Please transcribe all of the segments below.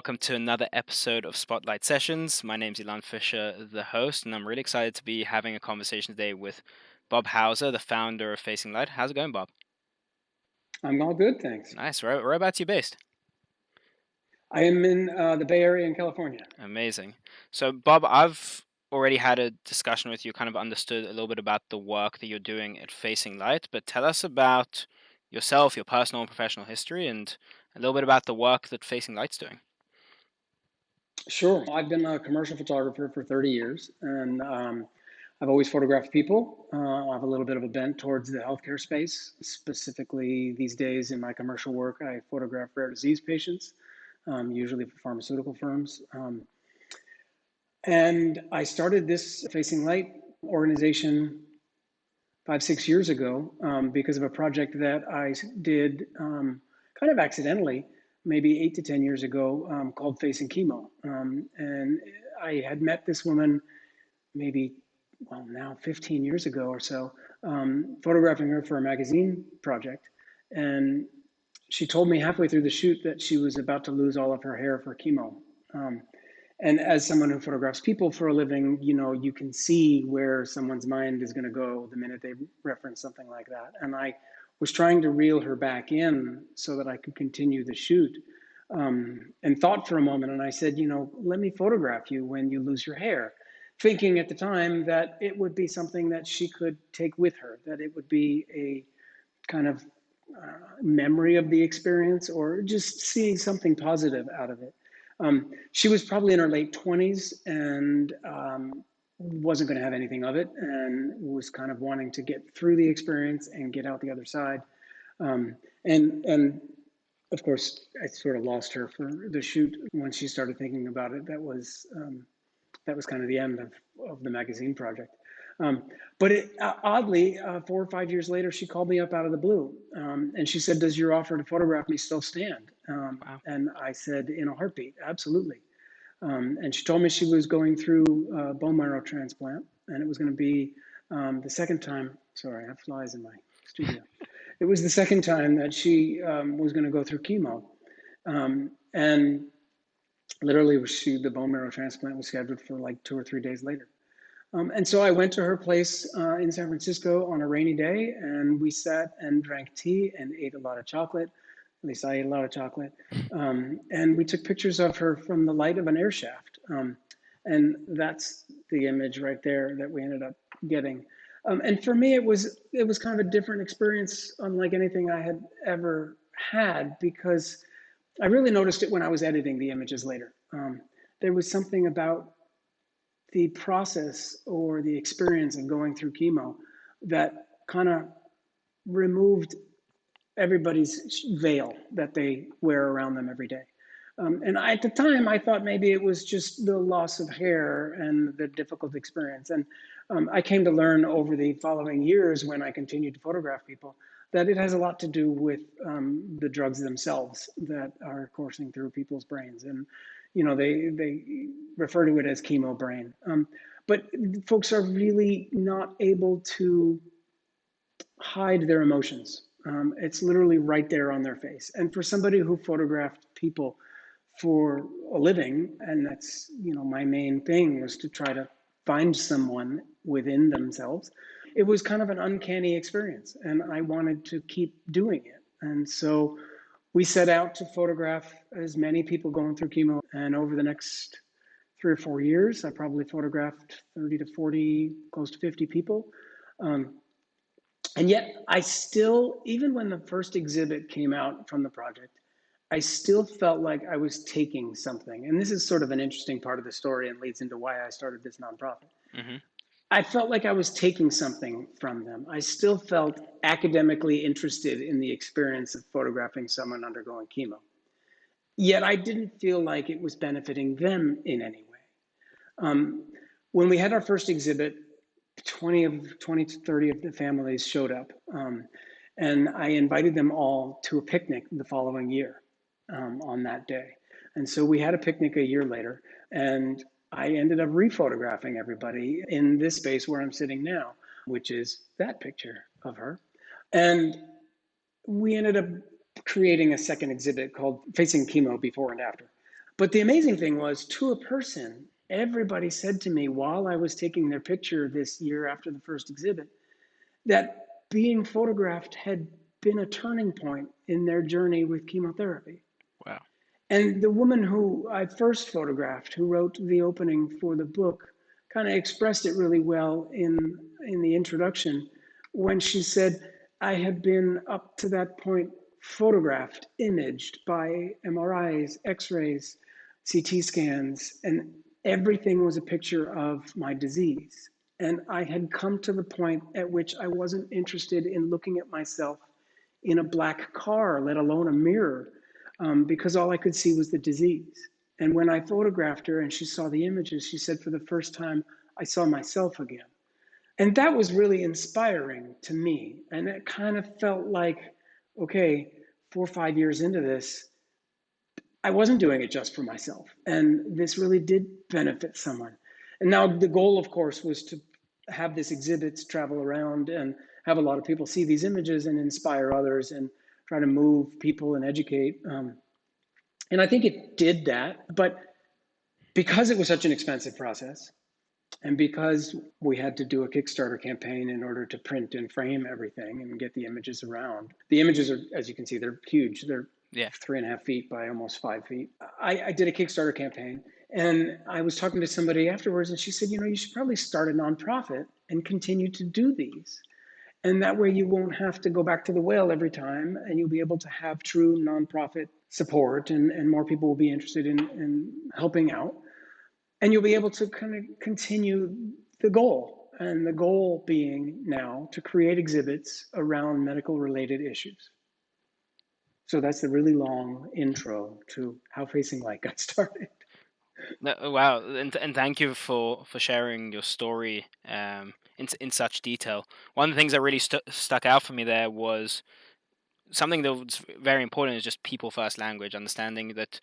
welcome to another episode of Spotlight Sessions. My name's Ilan Fisher, the host, and I'm really excited to be having a conversation today with Bob Hauser, the founder of Facing Light. How's it going, Bob? I'm all good, thanks. Nice. Whereabouts you based? I am in the Bay Area in California. Amazing. So, Bob, I've already had a discussion with you, kind of understood a little bit about the work that you're doing at Facing Light, but tell us about yourself, your personal and professional history, and a little bit about the work that Facing Light's doing. Sure. I've been a commercial photographer for 30 years, and I've always photographed people. I have a little bit of a bent towards the healthcare space. Specifically, these days in my commercial work, I photograph rare disease patients, usually for pharmaceutical firms. And I started this Facing Light organization 5, 6 years ago because of a project that I did kind of accidentally, maybe 8 to 10 years ago, called Facing Chemo. And I had met this woman maybe, well, now 15 years ago or so, photographing her for a magazine project. And she told me halfway through the shoot that she was about to lose all of her hair for chemo. And as someone who photographs people for a living, you can see where someone's mind is going to go the minute they reference something like that. And I was trying to reel her back in so that I could continue the shoot, and thought for a moment. And I said, let me photograph you when you lose your hair, thinking at the time that it would be something that she could take with her, that it would be a kind of memory of the experience, or just seeing something positive out of it. She was probably in her late 20s and wasn't going to have anything of it, and was kind of wanting to get through the experience and get out the other side. And of course, I sort of lost her for the shoot when she started thinking about it. That was kind of the end of the magazine project. But oddly, 4 or 5 years later, she called me up out of the blue, and she said, "Does your offer to photograph me still stand?" Wow. And I said, in a heartbeat, absolutely. And she told me she was going through a bone marrow transplant, and it was going to be the second time. Sorry, I have flies in my studio. It was the second time that she was going to go through chemo, and literally, the bone marrow transplant was scheduled for like 2 or 3 days later. And so I went to her place in San Francisco on a rainy day, and we sat and drank tea and ate a lot of chocolate. At least I ate a lot of chocolate. And we took pictures of her from the light of an air shaft. And that's the image right there that we ended up getting. And for me, it was kind of a different experience, unlike anything I had ever had, because I really noticed it when I was editing the images later. There was something about the process or the experience of going through chemo that kind of removed everybody's veil that they wear around them every day. And at the time, I thought maybe it was just the loss of hair and the difficult experience. And I came to learn over the following years, when I continued to photograph people, that it has a lot to do with the drugs themselves that are coursing through people's brains. And they refer to it as chemo brain. But folks are really not able to hide their emotions. It's literally right there on their face. And for somebody who photographed people for a living, and that's my main thing, was to try to find someone within themselves. It was kind of an uncanny experience, and I wanted to keep doing it. And so we set out to photograph as many people going through chemo. And over the next 3 or 4 years, I probably photographed 30 to 40, close to 50 people. And yet I still, even when the first exhibit came out from the project, I still felt like I was taking something. And this is sort of an interesting part of the story and leads into why I started this nonprofit. Mm-hmm. I felt like I was taking something from them. I still felt academically interested in the experience of photographing someone undergoing chemo. Yet I didn't feel like it was benefiting them in any way. When we had our first exhibit, 20 to 30 of the families showed up. And I invited them all to a picnic the following year on that day. And so we had a picnic a year later, and I ended up rephotographing everybody in this space where I'm sitting now, which is that picture of her. And we ended up creating a second exhibit called Facing Chemo Before and After. But the amazing thing was, to a person, everybody said to me while I was taking their picture this year after the first exhibit that being photographed had been a turning point in their journey with chemotherapy. Wow. And the woman who I first photographed, who wrote the opening for the book, kind of expressed it really well in the introduction when she said, I had been up to that point photographed, imaged by MRIs, X rays, CT scans, and everything was a picture of my disease. And I had come to the point at which I wasn't interested in looking at myself in a black car, let alone a mirror, because all I could see was the disease. And when I photographed her and she saw the images, she said, for the first time, I saw myself again. And that was really inspiring to me. And it kind of felt like, okay, 4 or 5 years into this, I wasn't doing it just for myself. And this really did benefit someone. And now the goal, of course, was to have this exhibits travel around and have a lot of people see these images and inspire others and try to move people and educate. And I think it did that. But because it was such an expensive process, and because we had to do a Kickstarter campaign in order to print and frame everything and get the images around, the images are, as you can see, they're huge. They're Yeah. 3.5 feet by almost 5 feet. I did a Kickstarter campaign and I was talking to somebody afterwards and she said, you know, you should probably start a nonprofit and continue to do these. And that way you won't have to go back to the well every time and you'll be able to have true nonprofit support and more people will be interested in helping out. And you'll be able to kind of continue the goal. And the goal being now to create exhibits around medical related issues. So that's the really long intro to how Facing Light got started. No, wow, and thank you for sharing your story in such detail. One of the things that really stuck out for me there was something that was very important is just people first language, understanding that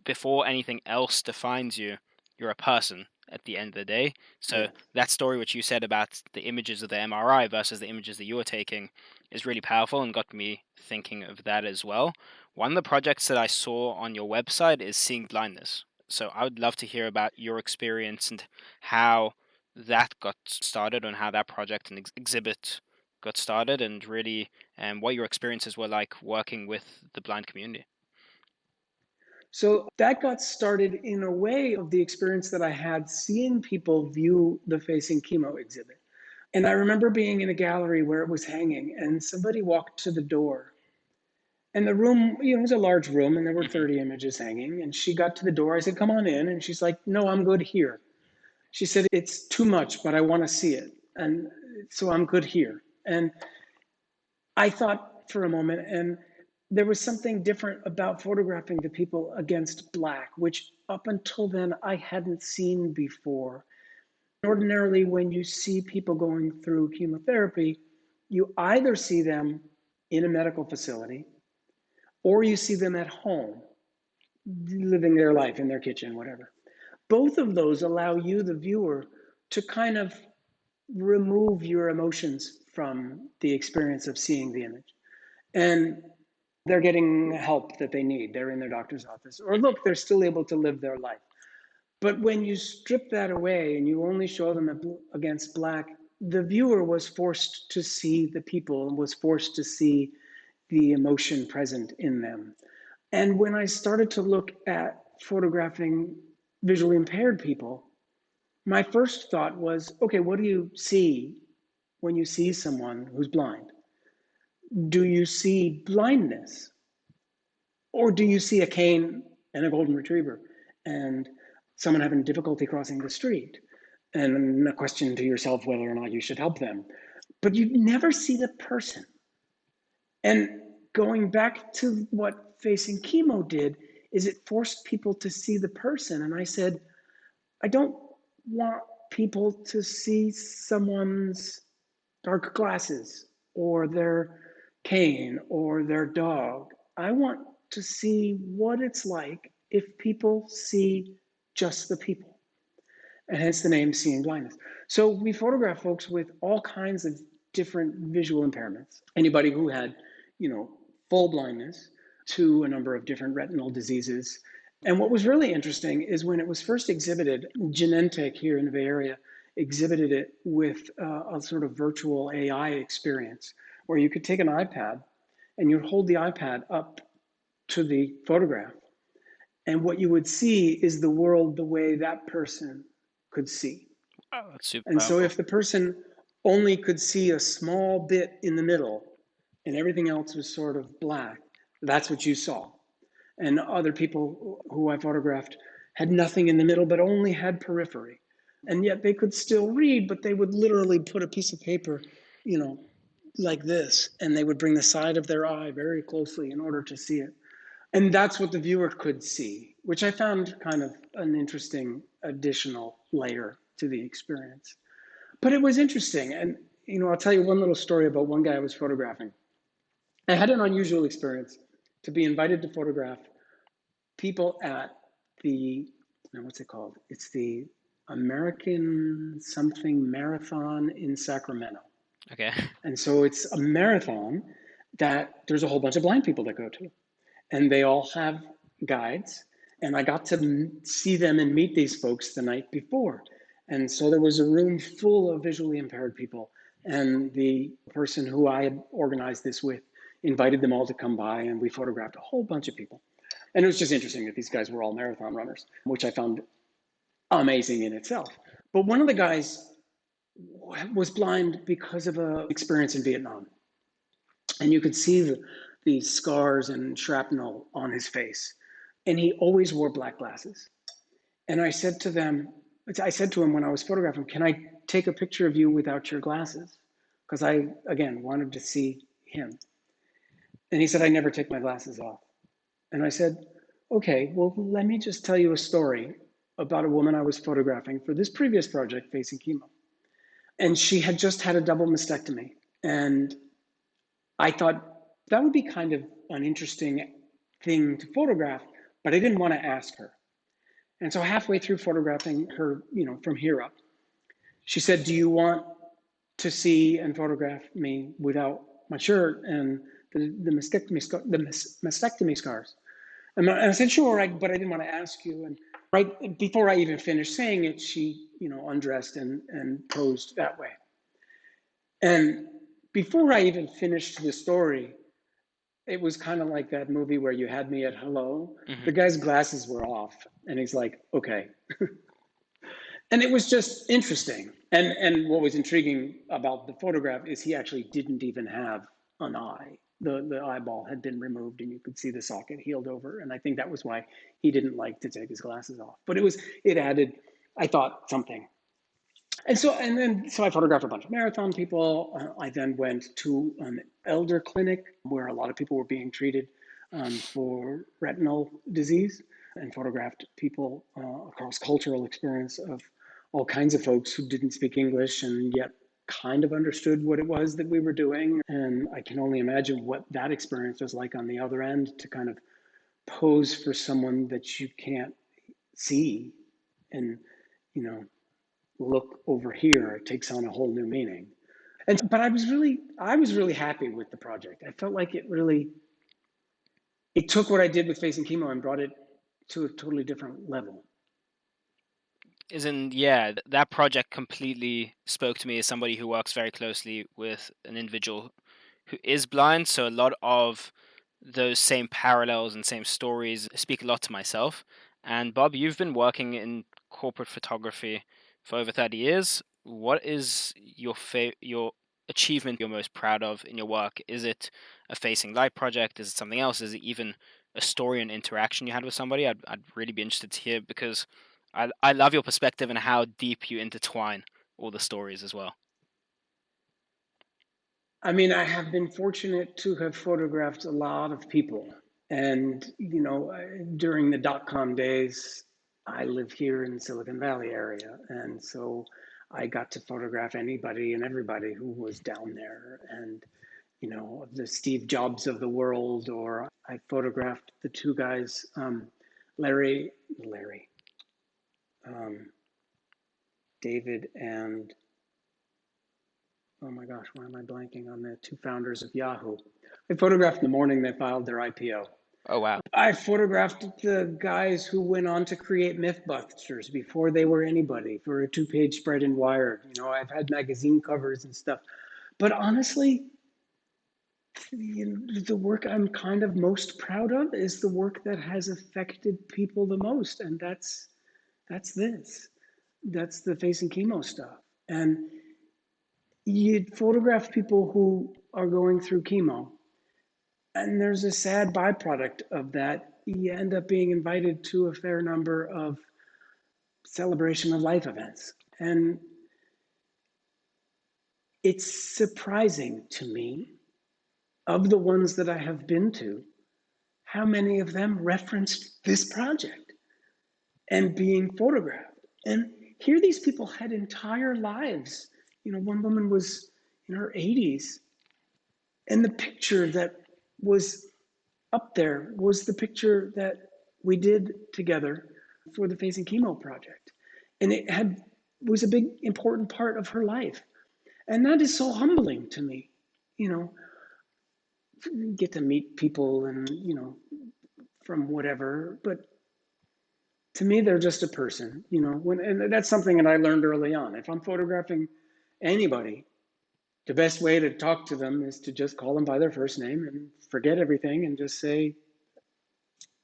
before anything else defines you, you're a person at the end of the day. So Yeah. that story which you said about the images of the MRI versus the images that you were taking is really powerful and got me thinking of that as well. One of the projects that I saw on your website is Seeing Blindness. So I would love to hear about your experience and how that got started and how that project and exhibit got started and really what your experiences were like working with the blind community. So that got started in a way of the experience that I had seeing people view the Facing Chemo exhibit. And I remember being in a gallery where it was hanging and somebody walked to the door. And the room, you know, it was a large room and there were Hmm. 30 images hanging. And she got to the door. I said, come on in. And she's like, no, I'm good here. She said, it's too much, but I want to see it. And so I'm good here. And I thought for a moment, and there was something different about photographing the people against black, which up until then I hadn't seen before. Ordinarily, when you see people going through chemotherapy, you either see them in a medical facility or you see them at home, living their life in their kitchen, whatever. Both of those allow you, the viewer, to kind of remove your emotions from the experience of seeing the image. And they're getting help that they need. They're in their doctor's office. Or look, they're still able to live their life. But when you strip that away and you only show them against black, the viewer was forced to see the people and was forced to see the emotion present in them. And when I started to look at photographing visually impaired people, my first thought was, okay, what do you see when you see someone who's blind? Do you see blindness? Or do you see a cane and a golden retriever and someone having difficulty crossing the street and a question to yourself whether or not you should help them? But you never see the person. And going back to what Facing Chemo did, is it forced people to see the person. And I said, I don't want people to see someone's dark glasses or their cane or their dog. I want to see what it's like if people see just the people, and hence the name Seeing Blindness. So we photograph folks with all kinds of different visual impairments. Anybody who had, you know, full blindness to a number of different retinal diseases. And what was really interesting is when it was first exhibited, Genentech here in the Bay Area exhibited it with a sort of virtual AI experience where you could take an iPad and you'd hold the iPad up to the photograph. And what you would see is the world the way that person could see. Oh, that's super And so powerful. if the person only could see a small bit in the middle and everything else was sort of black, that's what you saw. And other people who I photographed had nothing in the middle, but only had periphery. And yet they could still read, but they would literally put a piece of paper, you know, like this, and they would bring the side of their eye very closely in order to see it. And that's what the viewer could see, which I found kind of an interesting additional layer to the experience. But it was interesting. And, I'll tell you one little story about one guy I was photographing. I had an unusual experience to be invited to photograph people at the, what's it called? It's the American something marathon in Sacramento. Okay. And so it's a marathon that there's a whole bunch of blind people that go to, and they all have guides. And I got to see them and meet these folks the night before. And so there was a room full of visually impaired people. And the person who I had organized this with invited them all to come by, and we photographed a whole bunch of people. And it was just interesting that these guys were all marathon runners, which I found amazing in itself. But one of the guys was blind because of an experience in Vietnam. And you could see the scars and shrapnel on his face. And he always wore black glasses. And I said to him when I was photographing, can I take a picture of you without your glasses? Because I, again, wanted to see him. And he said, I never take my glasses off. And I said, okay, well, let me just tell you a story about a woman I was photographing for this previous project, Facing Chemo. And she had just had a double mastectomy. And I thought that would be kind of an interesting thing to photograph, but I didn't want to ask her. And so halfway through photographing her, from here up, she said, do you want to see and photograph me without my shirt and the mastectomy scars? And I said, sure, but I didn't want to ask you. And right before I even finished saying it, she, undressed and posed that way. And before I even finished the story, it was kind of like that movie where you had me at hello. Hmm. The guy's glasses were off, and he's like, okay. And it was just interesting. And what was intriguing about the photograph is he actually didn't even have an eye. The eyeball had been removed, and you could see the socket healed over. And I think that was why he didn't like to take his glasses off. But it added, I thought, something. And so I photographed a bunch of marathon people. I then went to an elder clinic where a lot of people were being treated for retinal disease, and photographed people across cultural experience of all kinds of folks who didn't speak English and yet kind of understood what it was that we were doing. And I can only imagine what that experience was like on the other end, to kind of pose for someone that you can't see, and you know look over here, it takes on a whole new meaning. But I was really happy with the project. I felt like it took what I did with Facing Chemo and brought it to a totally different level. Isn't yeah, that project completely spoke to me as somebody who works very closely with an individual who is blind. So a lot of those same parallels and same stories speak a lot to myself. And Bob, you've been working in corporate photography for over 30 years. What is your achievement you're most proud of in your work? Is it a facing light project? Is it something else? Is it even a story and interaction you had with somebody? I'd really be interested to hear, because I love your perspective and how deep you intertwine all the stories as well. I mean, I have been fortunate to have photographed a lot of people. And, during the dot-com days, I live here in the Silicon Valley area. And so I got to photograph anybody and everybody who was down there. And, the Steve Jobs of the world, or I photographed the two guys, Larry, um, David, and oh my gosh, why am I blanking on the two founders of Yahoo? I photographed the morning they filed their IPO. Oh wow. I photographed the guys who went on to create Mythbusters before they were anybody for a two-page spread in Wired. I've had magazine covers and stuff. But honestly, the work I'm kind of most proud of is the work that has affected people the most, and that's this. That's the facing chemo stuff. And you photograph people who are going through chemo, and there's a sad byproduct of that. You end up being invited to a fair number of celebration of life events. And it's surprising to me, of the ones that I have been to, how many of them referenced this project and being photographed. And here these people had entire lives. One woman was in her 80s, and the picture that was up there was the picture that we did together for the Facing Chemo project. And it was a big, important part of her life. And that is so humbling to me. You know, get to meet people and, from whatever, but to me, they're just a person, and that's something that I learned early on. If I'm photographing anybody, the best way to talk to them is to just call them by their first name and forget everything and just say,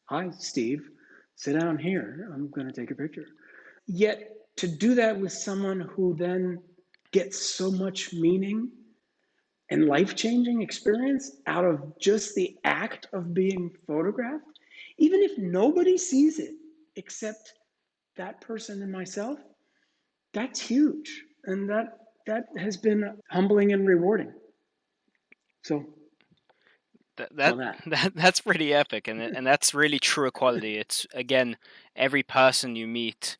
"Hi, Steve, sit down here. I'm going to take a picture." Yet to do that with someone who then gets so much meaning and life-changing experience out of just the act of being photographed, even if nobody sees it except that person and myself, that's huge. And that has been humbling and rewarding. So, That so that that. that's pretty epic, and that's really true equality. It's again every person you meet,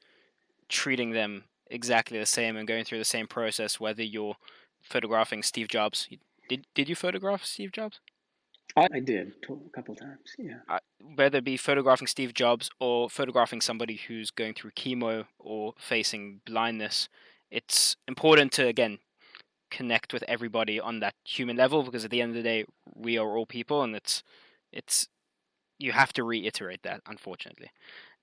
treating them exactly the same and going through the same process. Whether you're photographing Steve Jobs, did you photograph Steve Jobs? I did a couple times. Yeah. Whether it be photographing Steve Jobs or photographing somebody who's going through chemo or facing blindness, it's important to again connect with everybody on that human level because at the end of the day, we are all people, and it's you have to reiterate that, unfortunately.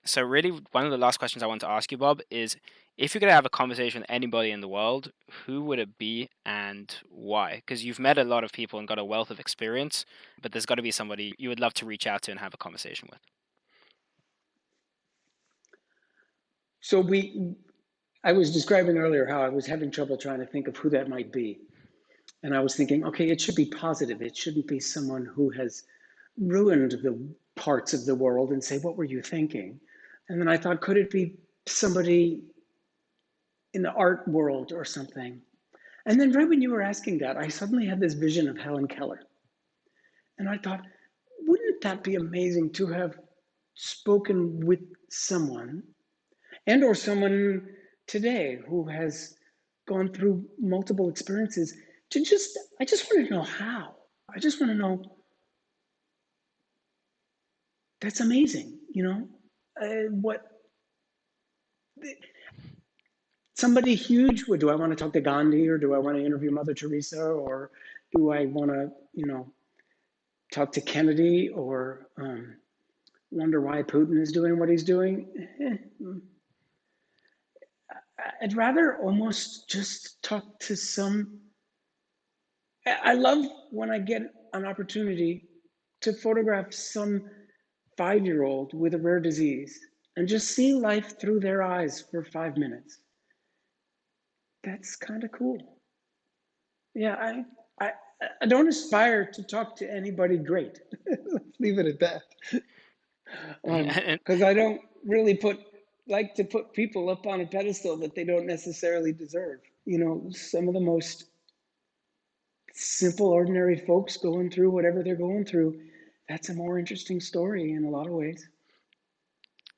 So, really, one of the last questions I want to ask you, Bob, is if you could have a conversation with anybody in the world, who would it be and why? Because you've met a lot of people and got a wealth of experience, but there's got to be somebody you would love to reach out to and have a conversation with. So I was describing earlier how I was having trouble trying to think of who that might be. And I was thinking, okay, it should be positive. It shouldn't be someone who has ruined the parts of the world and say, what were you thinking? And then I thought, could it be somebody in the art world or something? And then right when you were asking that, I suddenly had this vision of Helen Keller. And I thought, wouldn't that be amazing to have spoken with someone and or someone today who has gone through multiple experiences I just want to know how. I just want to know, that's amazing, what somebody huge would. Do I want to talk to Gandhi, or do I want to interview Mother Teresa, or do I want to, talk to Kennedy, or wonder why Putin is doing what he's doing? I'd rather almost just talk to some. I love when I get an opportunity to photograph some 5-year-old with a rare disease and just see life through their eyes for 5 minutes. That's kind of cool. Yeah, I, I don't aspire to talk to anybody great. Let's leave it at that. And Because I don't really like to put people up on a pedestal that they don't necessarily deserve. Some of the most simple, ordinary folks going through whatever they're going through, that's a more interesting story in a lot of ways.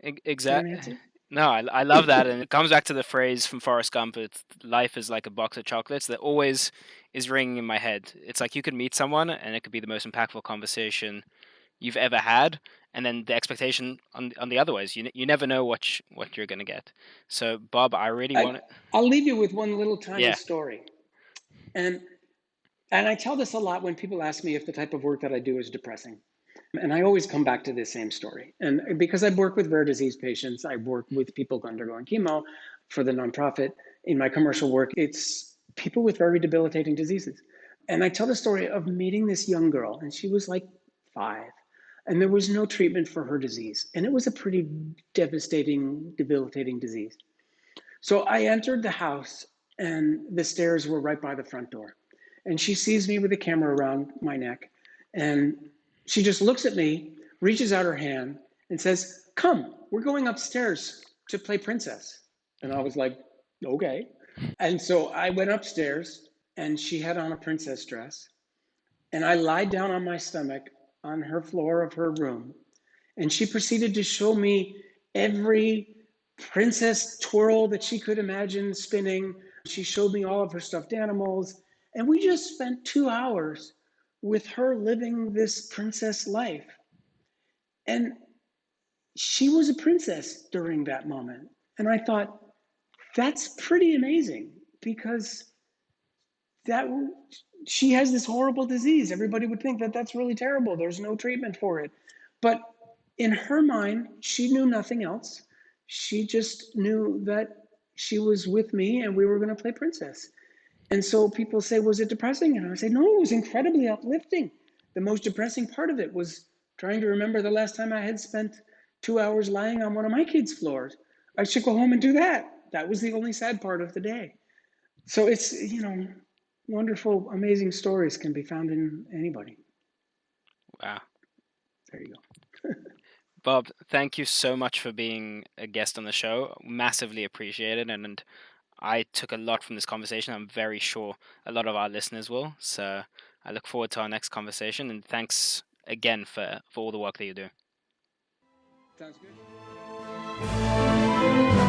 Is that an exact. answer? No, I love that, and it comes back to the phrase from Forrest Gump. It's life is like a box of chocolates that always is ringing in my head. It's like you could meet someone, and it could be the most impactful conversation you've ever had, and then the expectation on the other ways. You never know what you're gonna get. So, Bob, I really I, want it. I'll leave you with one little tiny Yeah, story. And and I tell this a lot when people ask me if the type of work that I do is depressing. And I always come back to this same story. And because I work with rare disease patients, I work with people undergoing chemo for the nonprofit. In my commercial work, it's people with very debilitating diseases. And I tell the story of meeting this young girl, and she was like 5, and there was no treatment for her disease. And it was a pretty devastating, debilitating disease. So I entered the house, and the stairs were right by the front door. And she sees me with the camera around my neck, and she just looks at me, reaches out her hand, and says, "Come, we're going upstairs to play princess." And I was like, "Okay." And so I went upstairs, and she had on a princess dress, and I lied down on my stomach on her floor of her room, and she proceeded to show me every princess twirl that she could imagine spinning. She showed me all of her stuffed animals. And we just spent 2 hours with her living this princess life. And she was a princess during that moment. And I thought, that's pretty amazing because that she has this horrible disease. Everybody would think that that's really terrible. There's no treatment for it. But in her mind, she knew nothing else. She just knew that she was with me and we were going to play princess. And so people say, was it depressing? And I say, no, it was incredibly uplifting. The most depressing part of it was trying to remember the last time I had spent 2 hours lying on one of my kids' floors. I should go home and do that. That was the only sad part of the day. So it's, wonderful, amazing stories can be found in anybody. Wow. There you go. Bob, thank you so much for being a guest on the show. Massively appreciated. And I took a lot from this conversation. I'm very sure a lot of our listeners will. So I look forward to our next conversation. And thanks again for all the work that you do. Sounds good.